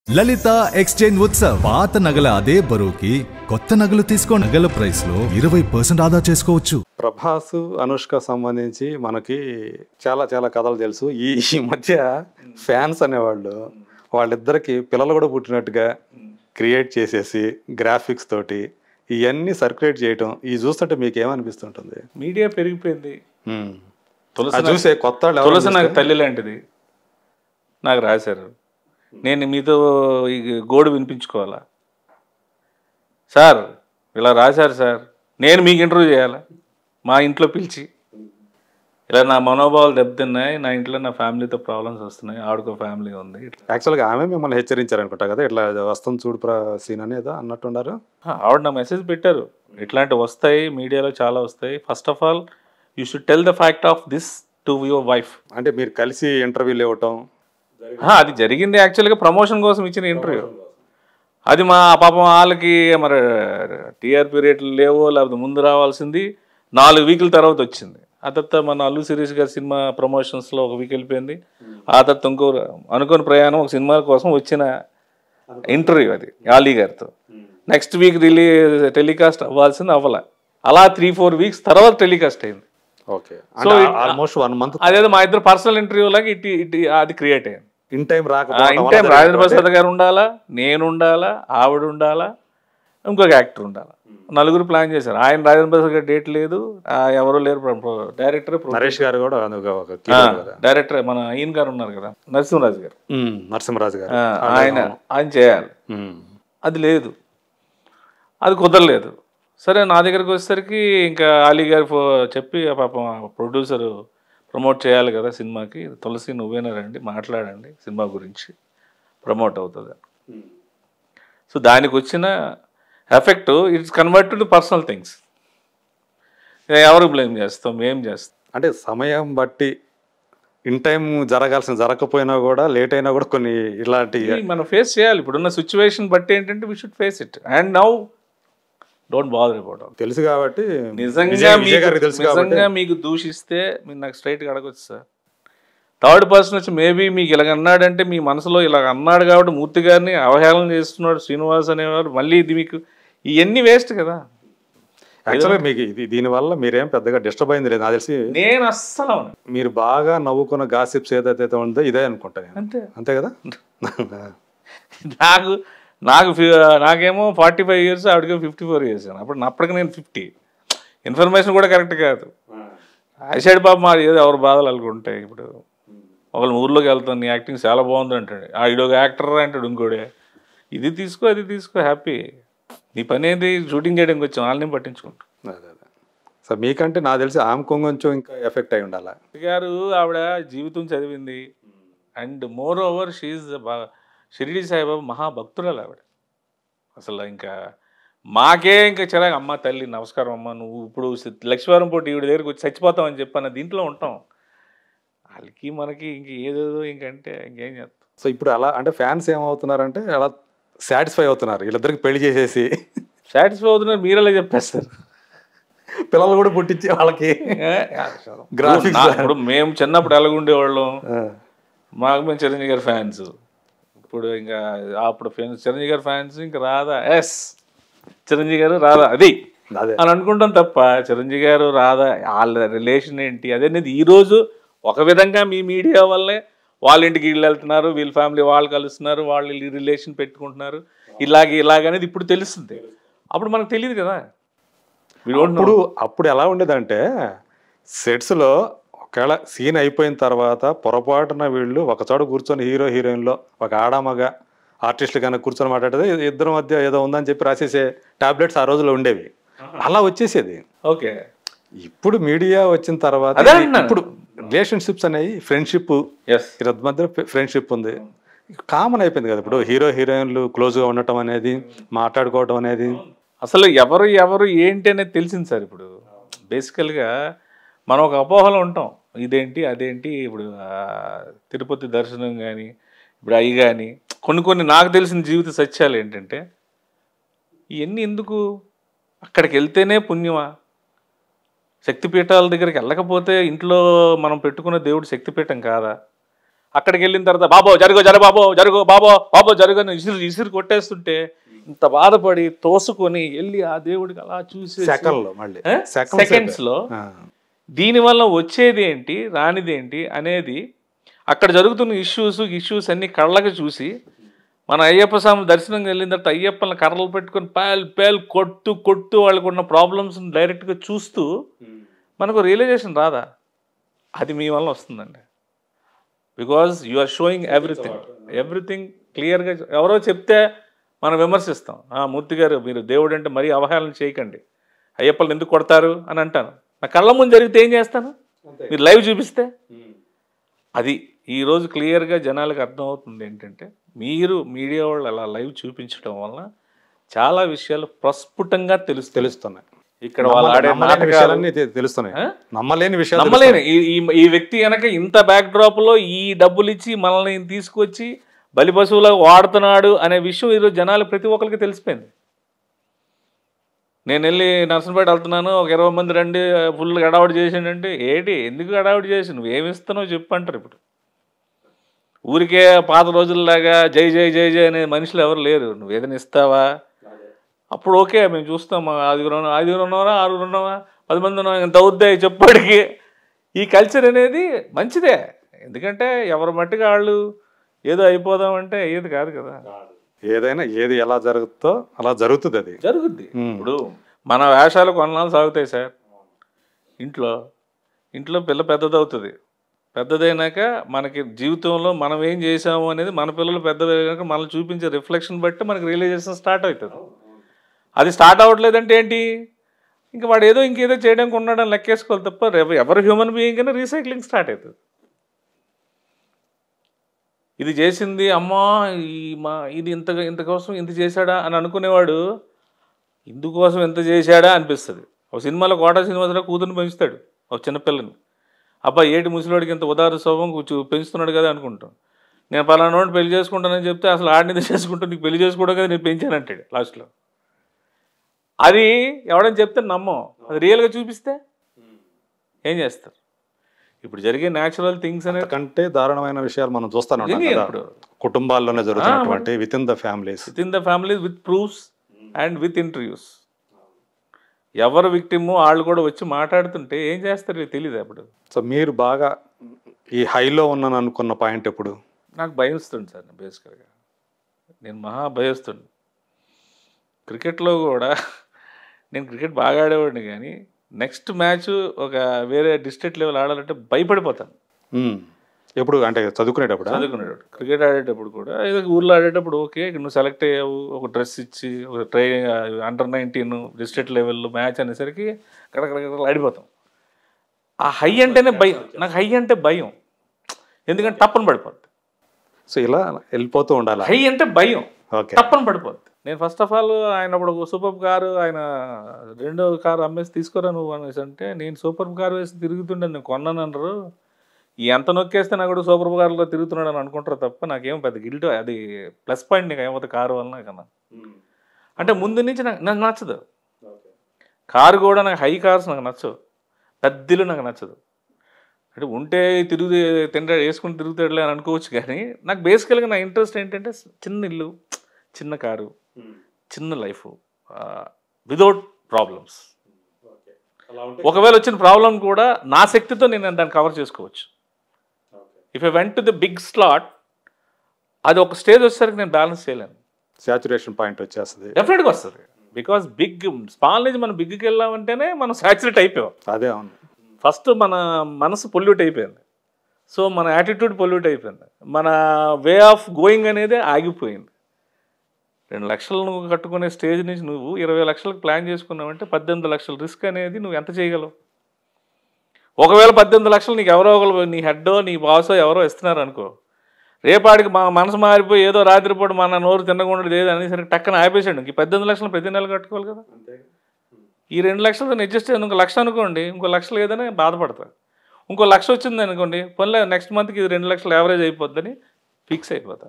లలిత exchange Utsav పాత నగల అదే బరువుకి కొత్త నగలు తీసుకో నగల ప్రైస్ లో 20% ఆదా చేసుకోవచ్చు. ప్రభాస్ అనుష్క సంబంధించి మనకి చాలా చాలా కథలు తెలుసు. ఈ మధ్య ఫ్యాన్స్ అనేవాళ్ళు వాళ్ళిద్దరికి పిల్లలు కూడా పుట్టినట్టుగా క్రియేట్ చేసేసి గ్రాఫిక్స్ తోటి ఇవన్నీ సర్క్యులేట్ చేయటం ఇది చూస్తుంటే మీకు ఏమనిపిస్తుంటుంది? మీడియా పెరిగిపోయింది. చూసే కొత్త తులసి నాకు తల్లి లాంటిది. నాకు రాశారు, నేను మీతో ఈ గోడు వినిపించుకోవాలా సార్? ఇలా రాశారు సార్, నేను మీకు ఇంటర్వ్యూ చేయాలా? మా ఇంట్లో పిలిచి ఇలా నా మనోభావాలు దెబ్బతిన్నాయి, నా ఇంట్లో నా ఫ్యామిలీతో ప్రాబ్లమ్స్ వస్తున్నాయి, ఆవిడకో ఫ్యామిలీ ఉంది. యాక్చువల్గా ఆమె మిమ్మల్ని హెచ్చరించారనుకుంటా కదా, ఇట్లా వస్తుంది చూడు సీన్ అనేది అన్నట్టున్నారు. ఆవిడ నా మెసేజ్ పెట్టారు, ఇట్లాంటివి వస్తాయి మీడియాలో చాలా వస్తాయి, first of all you should tell the fact of this to your wife. అంటే మీరు కలిసి ఇంటర్వ్యూలు ఇవ్వటం అది జరిగింది. యాక్చువల్గా ప్రమోషన్ కోసం ఇచ్చిన ఇంటర్వ్యూ అది. మా పాపం వాళ్ళకి మరి టీఆర్పీ రేట్లు లేవో, లేకపోతే ముందు రావాల్సింది 4 వీకుల తర్వాత వచ్చింది. ఆ తర్వాత మన అల్లు శిరీష్ గారి సినిమా ప్రమోషన్స్లో 1 వీక్ వెళ్ళిపోయింది. ఆ తర్వాత ఇంకో అనుకోని ప్రయాణం ఒక సినిమా కోసం వచ్చిన ఇంటర్వ్యూ అది ఆలీ గారితో. నెక్స్ట్ వీక్ టెలికాస్ట్ అవ్వాల్సింది అవ్వాల. అలా 3-4 వీక్స్ తర్వాత టెలికాస్ట్ అయింది. Okay, so almost 1 month. అదేదో మా ఇద్దరు పర్సనల్ ఇంటర్వ్యూ లాగా అది క్రియేట్ అయింది. ఇన్ టైం రాజేంద్ర ప్రసాద్ గారు ఉండాలా, నేను ఉండాలా, ఆవిడ ఉండాలా, ఇంకొక యాక్టర్ ఉండాలా, 4 ప్లాన్ చేశారు. ఆయన రాజేంద్ర ప్రసాద్ గారు డేట్ లేదు, ఎవరు లేరు. డైరెక్టర్ నరేష్ గారు కూడా డైరెక్టర్ మన ఈయన గారు ఉన్నారు కదా, నరసింహరాజు గారు, ఆయన చేయాలి. అది లేదు, అది కుదరలేదు. సరే నా దగ్గరికి వచ్చేసరికి ఇంకా అలీ గారు చెప్పి పాపం ప్రొడ్యూసరు ప్రమోట్ చేయాలి కదా సినిమాకి, తులసి నువ్వేనా రండి మాట్లాడండి సినిమా గురించి, ప్రమోట్ అవుతుంది. సో దానికి వచ్చిన effect it's convert to personal things. ఎవరు బ్లేమ్ చేస్తాం, మేం చేస్తాం. అంటే సమయం బట్టి ఇన్ టైం జరగకపోయినా కూడా లేట్ అయినా కూడా కొన్ని ఇలాంటి మనం ఫేస్ చేయాలి. ఇప్పుడున్న సిచ్యువేషన్ బట్టి ఏంటంటే we should face it and now don't bother about it. తెలుసు కాబట్టి నిజంగా మీకు దూషిస్తే మీరు నాకు స్ట్రైట్గా అడగొచ్చు సార్. థర్డ్ పర్సన్ వచ్చి మేబీ మీకు ఇలాగ అన్నాడంటే మీ మనసులో ఇలాగ అన్నాడు కాబట్టి మూర్తి గారిని అవహేళన చేస్తున్నాడు శ్రీనివాస్ అనేవాడు, మళ్ళీ ఇది మీకు ఇవన్నీ వేస్ట్ కదా. యాక్చువల్గా మీకు దీనివల్ల మీరేం పెద్దగా డిస్టర్బ్ అయింది లేదు నాకు తెలిసి. నేను అస్సలు మీరు బాగా నవ్వుకున్న గాసిప్స్ ఏదైతే ఉందో ఇదే అనుకుంటాను. అంతే కదా. నాకేమో 45 years, ఆవిడకి 54 years. అప్పటికి నేను 50. ఇన్ఫర్మేషన్ కూడా కరెక్ట్ కాదు. ఐసైడ్ బాబు మా ఏదో ఎవరు బాధలు అనుకుంటాయి. ఇప్పుడు ఒకళ్ళు ఊర్లోకి వెళ్తాను, నీ యాక్టింగ్ చాలా బాగుంది అంటాడు, ఇడొక యాక్టర్ అంటాడు, ఇంకోడే ఇది తీసుకో అది తీసుకో, హ్యాపీ. నీ పని ఏంటి, షూటింగ్ చేయడానికి వచ్చాం, వాళ్ళని పట్టించుకుంటాం. సో మీకంటే నాకు తెలిసి ఆమె కొంచెం ఇంకా ఎఫెక్ట్ అయి ఉండాలి గారు. ఆవిడ జీవితం చదివింది and moreover she Shirdi Saibaba మహాభక్తురాలు ఆవిడ. అసలు ఇంకా మాకే ఇంకా చిరాకు, అమ్మ తల్లి నమస్కారం అమ్మ, నువ్వు ఇప్పుడు లక్ష్మీవారం పూట ఈవిడ దగ్గరికి వచ్చి చచ్చిపోతావు అని చెప్పన్న దీంట్లో ఉంటాం. వాళ్ళకి మనకి ఇంక ఏదేదో ఇంకంటే ఇంకేం చేస్తాం. సో ఇప్పుడు అలా అంటే ఫ్యాన్స్ ఏమవుతున్నారంటే అలా సాటిస్ఫై అవుతున్నారు, వీళ్ళిద్దరికి పెళ్లి చేసేసి సాటిస్ఫై అవుతున్నారు. మీరు అలా చెప్పేస్తారు, పిల్లలు కూడా పుట్టించి వాళ్ళకి గ్రాఫిక్స్. ఇప్పుడు మేము చిన్నప్పుడు ఎలాగుండేవాళ్ళం, మాకు మేము చిరంజీవి గారి ఫ్యాన్స్. ఇప్పుడు ఇంకా అప్పుడు చిరంజీవి గారి ఫ్యాన్స్ ఇంకా రాదా, ఎస్ చిరంజీవి గారు రాదా అది అని అనుకుంటాం తప్ప చిరంజీవి గారు రాదా వాళ్ళ రిలేషన్ ఏంటి అదేనేది ఈరోజు ఒక విధంగా మీ మీడియా వల్లే వాళ్ళ ఇంటికి వీళ్ళు వెళ్తున్నారు, వీళ్ళ ఫ్యామిలీ వాళ్ళు కలుస్తున్నారు, వాళ్ళు రిలేషన్ పెట్టుకుంటున్నారు, ఇలాగనేది ఇప్పుడు తెలుస్తుంది. అప్పుడు మనకు తెలియదు కదా. అప్పుడు ఎలా ఉండేదంటే సెట్స్లో ఒకవేళ సీన్ అయిపోయిన తర్వాత పొరపాటున వీళ్ళు ఒకచోట కూర్చొని హీరో హీరోయిన్లో ఒక ఆడమగ ఆర్టిస్టులు కన్నా కూర్చొని మాట్లాడేది, ఇద్దరి మధ్య ఏదో ఉందని చెప్పి రాసేసే టాబ్లెట్స్ ఆ రోజులో ఉండేవి, అలా వచ్చేసేది. ఓకే, ఇప్పుడు మీడియా వచ్చిన తర్వాత ఇప్పుడు రిలేషన్షిప్స్ అనేవి ఫ్రెండ్షిప్, ఇద్దరి మధ్య ఫ్రెండ్షిప్ ఉంది, కామన్ అయిపోయింది కదా. ఇప్పుడు హీరో హీరోయిన్లు క్లోజ్గా ఉండటం అనేది, మాట్లాడుకోవటం అనేది, అసలు ఎవరు ఏంటి అనేది తెలిసింది సార్. ఇప్పుడు బేసికల్గా మనం ఒక అపోహలో ఉంటాం, ఇదేంటి అదేంటి. ఇప్పుడు తిరుపతి దర్శనం కానీ ఇప్పుడు అవి కానీ కొన్ని నాకు తెలిసిన జీవిత సత్యాలు ఏంటంటే, ఇవన్నీ ఎందుకు, అక్కడికి వెళ్తేనే పుణ్యమా? శక్తిపీఠాల దగ్గరికి వెళ్ళకపోతే ఇంట్లో మనం పెట్టుకున్న దేవుడు శక్తిపీఠం కాదా? అక్కడికి వెళ్ళిన తర్వాత బాబో జరుగు బాబో జరుగు అని ఇసురు కొట్టేస్తుంటే ఇంత బాధపడి తోసుకొని వెళ్ళి ఆ దేవుడికి అలా చూసి సెకండ్స్లో దీనివల్ల వచ్చేది ఏంటి రానిది ఏంటి అనేది అక్కడ జరుగుతున్న ఇష్యూస్ అన్ని కళ్ళకి చూసి మన అయ్యప్ప స్వామి దర్శనంకి వెళ్ళిన తర్వాత అయ్యప్పని కర్రలు పెట్టుకొని పేలు కొట్టు వాళ్ళకు ఉన్న ప్రాబ్లమ్స్ డైరెక్ట్గా చూస్తూ మనకు రియలైజేషన్ రాదా? అది మీ వల్ల వస్తుందండి. Because you are showing everything క్లియర్గా. ఎవరో చెప్తే మనం విమర్శిస్తాం, మూర్తి గారు మీరు దేవుడు అంటే మరీ అవహేళన చేయకండి, అయ్యప్పని ఎందుకు కొడతారు అని అంటాను. నా కళ్ళ ముందు జరిగితే ఏం చేస్తాను? మీరు లైవ్ చూపిస్తే అది ఈరోజు క్లియర్గా జనాలకు అర్థమవుతుంది ఏంటంటే మీరు మీడియా వాళ్ళు అలా లైవ్ చూపించడం వల్ల చాలా విషయాలు ప్రస్ఫుటంగా తెలుస్తున్నాయి. ఇక్కడ వాళ్ళు ఆడే నాటకాలన్నీ తెలుస్తున్నాయి, నమ్మలేని ఈ వ్యక్తి కనుక ఇంత బ్యాక్ డ్రాప్ లో ఈ డబ్బులు ఇచ్చి మనల్ని తీసుకొచ్చి బలి పశువులకు వాడుతున్నాడు అనే విషయం ఈరోజు జనాలు ప్రతి ఒక్కరికి తెలిసిపోయింది. నేను వెళ్ళి నర్సంపేట వెళ్తున్నాను, ఒక 20 మంది రండి ఫుల్ గడావుడి చేసిండంటే ఏంటి ఎందుకు గడావుడి చేసి నువ్వేమి ఇస్తున్నావు చెప్పు అంటారు. ఇప్పుడు ఊరికే పాత రోజుల్లాగా జై జై జై జై అనే మనుషులు ఎవరు లేరు. నువ్వు ఏదైనా ఇస్తావా అప్పుడు ఓకే మేము చూస్తాం, 5 ఉన్నావా 6 ఉన్నావా 10 మంది ఉన్నావా ఎంత అవుద్దాయి చెప్పడికి. ఈ కల్చర్ అనేది మంచిదే, ఎందుకంటే ఎవరి మట్టిగా వాళ్ళు ఏదో అయిపోదామంటే అయ్యేది కాదు కదా. ఏదైనా ఏది ఎలా జరుగుతుందో అలా జరుగుతుంది, అది జరుగుద్ది. ఇప్పుడు మన వేషాలు కొన్నాళ్ళు సాగుతాయి సార్. ఇంట్లో పిల్ల పెద్దదవుతుంది, పెద్దదైనాక మనకి జీవితంలో మనం ఏం చేసాము అనేది మన పిల్లలు పెద్దదైనాక మనల్ని చూపించే రిఫ్లెక్షన్ బట్టి మనకి రియలైజేషన్ స్టార్ట్ అవుతుంది. అది స్టార్ట్ అవ్వట్లేదంటే ఏంటి, ఇంకా వాడు ఇంకేదో చేయడానికి ఉన్నాడని లెక్కేసుకోవాలి తప్ప ఎవరు హ్యూమన్ బీయింగ్ అయినా రీసైక్లింగ్ స్టార్ట్ అవుతుంది. ఇది చేసింది అమ్మా ఇది ఇంత కోసం ఇంత చేశాడా అని అనుకునేవాడు ఇందుకోసం ఎంత చేశాడా అనిపిస్తుంది. ఒక సినిమాలో కోటా శ్రీనివాసరావు కూతురుని పెంచుతాడు ఒక చిన్నపిల్లని, అబ్బా ఏటి ముసలివాడికి ఇంత ఉదార శోభం పెంచుతున్నాడు కదా అనుకుంటాం. నేను పలానా వాడిని పెళ్లి చేసుకుంటానని చెప్తే అసలు ఆడిని చేసుకుంటూ నీకు పెళ్లి చేసుకోవడం కదా నేను పెంచానంటాడు లాస్ట్లో. అది ఎవడని చెప్తే నమ్మం, అది రియల్గా చూపిస్తే ఏం చేస్తారు? ఇప్పుడు జరిగే న్యాచురల్ థింగ్స్ అనే కంటే దారుణమైన విషయాలు మనం చూస్తాను ఇప్పుడు కుటుంబాల్లోనే జరుగుతున్నటువంటి with in the families with proofs and with interviews. ఎవరు విక్టిమ్ వాళ్ళు కూడా వచ్చి మాట్లాడుతుంటే ఏం చేస్తారు తెలియదు. అప్పుడు సో మీరు బాగా ఈ హైలో ఉన్నాను అనుకున్న పాయింట్ ఎప్పుడు? నాకు భయస్తుంది సార్, బేసికల్గా నేను మహా భయస్తుంది. క్రికెట్లో కూడా నేను క్రికెట్ బాగా ఆడేవాడిని, కానీ నెక్స్ట్ మ్యాచ్ ఒక వేరే డిస్ట్రిక్ట్ లెవెల్ ఆడాలంటే భయపడిపోతాను. ఎప్పుడు అంటే చదువుకునేటప్పుడు క్రికెట్ ఆడేటప్పుడు కూడా ఏదో ఊర్లో ఆడేటప్పుడు ఓకే నువ్వు సెలెక్ట్ అయ్యావు, ఒక డ్రెస్ ఇచ్చి ఒక అండర్-19 డిస్ట్రిక్ట్ లెవెల్లో మ్యాచ్ అనేసరికి కడకడ ఆడిపోతాం. ఆ హై అంటేనే భయం, నాకు హై అంటే భయం, ఎందుకంటే తప్పన పడిపోద్ది. సో ఇలా వెళ్ళిపోతూ ఉండాలి. హై అంటే భయం, తప్పన పడిపోద్ది. నేను ఫస్ట్ ఆఫ్ ఆల్ ఆయన అప్పుడు సూపర్ కారు ఆయన 2వ కారు అమ్మేసి తీసుకోరా నువ్వు అనేసి అంటే నేను సూపర్ కారు వేసి తిరుగుతుండే నేను కొన్నాను అన్నారు. ఎంత నొక్కేస్తే నాకు కూడా సూపర్ కారులో తిరుగుతున్నాడు అని అనుకుంటారు తప్ప నాకేం పెద్ద గిల్ట్, అది ప్లస్ పాయింట్ నీకు ఏమవుతుంది కారు వలన కన్నా. అంటే ముందు నుంచి నాకు నచ్చదు కారు కూడా, నాకు హై కార్స్ నాకు నచ్చవు, పెద్దలు నాకు నచ్చదు. అంటే ఉంటే వేసుకుని తిరుగుతాడులే అని అనుకోవచ్చు, కానీ నాకు బేసికల్గా నా ఇంట్రెస్ట్ ఏంటంటే చిన్న ఇల్లు, చిన్న కారు, చిన్న లైఫ్, వితౌట్ ప్రాబ్లమ్స్. ఒకవేళ వచ్చిన ప్రాబ్లం కూడా నా శక్తితో నేను దాన్ని కవర్ చేసుకోవచ్చు. If I went to the big slot, అది ఒక స్టేజ్ వచ్చేసరికి నేను బ్యాలెన్స్ చేయలేను, సాచురేషన్ పాయింట్ వచ్చేస్తుంది, డెఫినెట్గా వస్తుంది. బికాస్ బిగ్ స్మాల్ నుంచి మనం బిగ్కి వెళ్ళామంటేనే మనం సాచురేట్ అయిపోయాం. అదే అవును, ఫస్ట్ మన మనసు పొల్యూట్ అయిపోయింది, సో మన యాటిట్యూడ్ పొల్యూట్ అయిపోయింది, మన వే ఆఫ్ గోయింగ్ అనేది ఆగిపోయింది. 2 లక్షలు నువ్వు కట్టుకునే స్టేజ్ నుంచి నువ్వు 20 లక్షలకు ప్లాన్ చేసుకున్నావంటే 18 లక్షల రిస్క్ అనేది నువ్వు ఎంత చేయగలవు? ఒకవేళ 18 లక్షలు నీకు ఎవరో ఒకరు నీ హెడ్డో నీ బాసో ఎవరో ఇస్తున్నారు అనుకో, రేపాడికి మా మనసు మారిపోయి ఏదో రాత్రిపూట మన నోరు తినకుండా లేదు అనేసరికి టక్కన ఆపేసాడు. ఇంక 18 లక్షలు ప్రతి నెల కట్టుకోవాలి కదా. ఈ 2 లక్షలతో అడ్జస్ట్ అయ్యి ఇంకో 1,00,000 అనుకోండి, ఇంకో 1,00,000 లేదని బాధపడతారు. ఇంకో 1,00,000 వచ్చింది అనుకోండి, పనిలే నెక్స్ట్ మంత్కి ఇది 2 లక్షలు యావరేజ్ అయిపోద్దని ఫిక్స్ అయిపోతా.